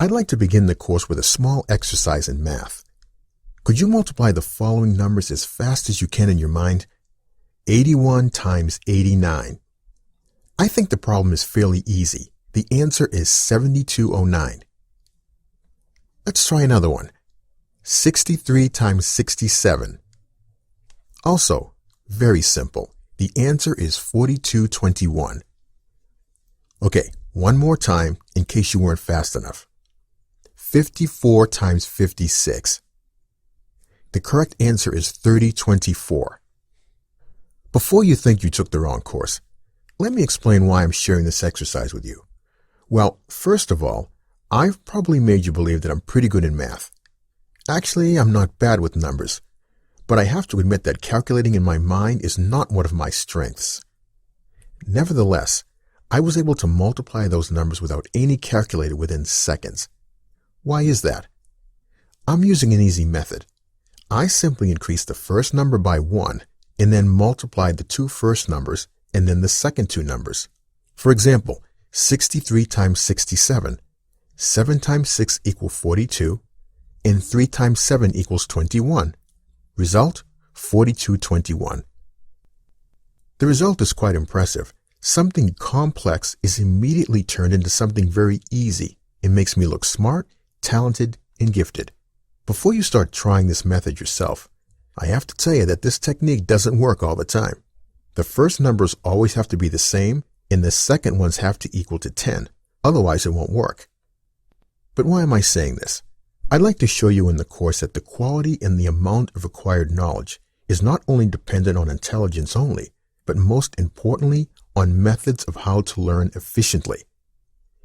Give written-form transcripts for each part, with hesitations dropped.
I'd like to begin the course with a small exercise in math. Could you multiply the following numbers as fast as you can in your mind? 81 times 89. I think the problem is fairly easy. The answer is 7209. Let's try another one. 63 times 67. Also, very simple. The answer is 4221. Okay, one more time in case you weren't fast enough. 54 times 56. The correct answer is 3024. Before you think you took the wrong course, let me explain why I'm sharing this exercise with you. Well, first of all, I've probably made you believe that I'm pretty good in math. Actually, I'm not bad with numbers, but I have to admit that calculating in my mind is not one of my strengths. Nevertheless, I was able to multiply those numbers without any calculator within seconds. Why is that? I'm using an easy method. I simply increased the first number by 1 and then multiplied the two first numbers and then the second two numbers. For example, 63 times 67. 7 times 6 equals 42, and 3 times 7 equals 21. Result, 4221. The result is quite impressive. Something complex is immediately turned into something very easy. It makes me look smart, talented, and gifted. Before you start trying this method yourself, I have to tell you that this technique doesn't work all the time. The first numbers always have to be the same, and the second ones have to equal to 10. Otherwise, it won't work. But why am I saying this? I'd like to show you in the course that the quality and the amount of acquired knowledge is not only dependent on intelligence only, but most importantly, on methods of how to learn efficiently.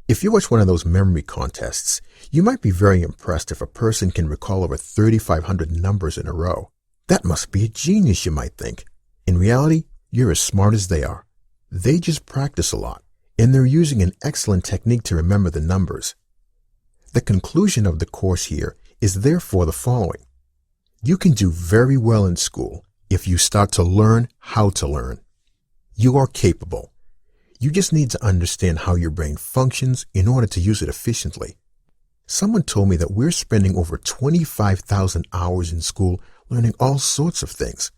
If you watch one of those memory contests, you might be very impressed if a person can recall over 3,500 numbers in a row. That must be a genius, you might think. In reality, you're as smart as they are. They just practice a lot, and they're using an excellent technique to remember the numbers. The conclusion of the course here is therefore the following. You can do very well in school if you start to learn how to learn. You are capable. You just need to understand how your brain functions in order to use it efficiently. Someone told me that we're spending over 25,000 hours in school learning all sorts of things,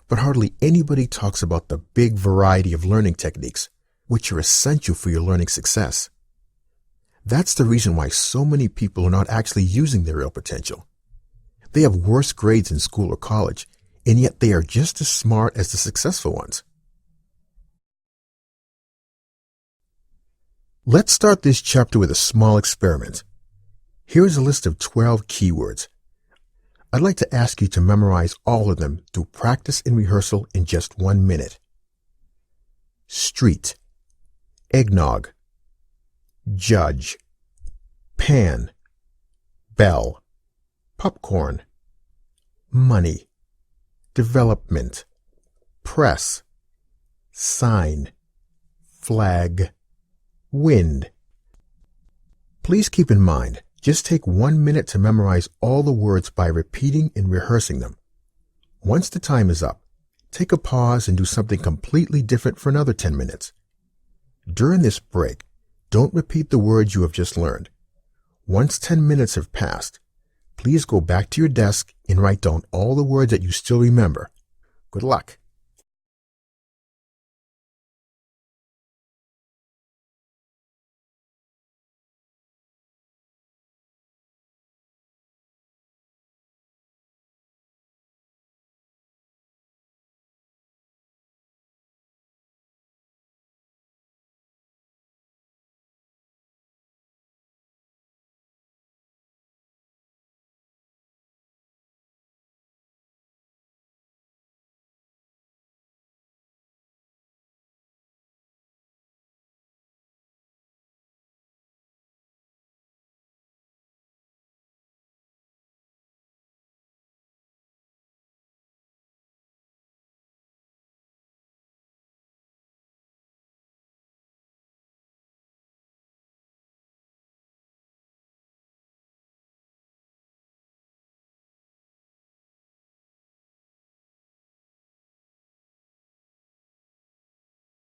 but hardly anybody talks about the big variety of learning techniques, which are essential for your learning success. That's the reason why so many people are not actually using their real potential. They have worse grades in school or college, and yet they are just as smart as the successful ones. Let's start this chapter with a small experiment. Here is a list of 12 keywords. I'd like to ask you to memorize all of them through practice and rehearsal in just 1 minute. Street, eggnog, judge, pan, bell, popcorn, money, development, press, sign, flag, wind. Please keep in mind, just take 1 minute to memorize all the words by repeating and rehearsing them. Once the time is up, take a pause and do something completely different for another 10 minutes. During this break, don't repeat the words you have just learned. Once 10 minutes have passed, please go back to your desk and write down all the words that you still remember. Good luck.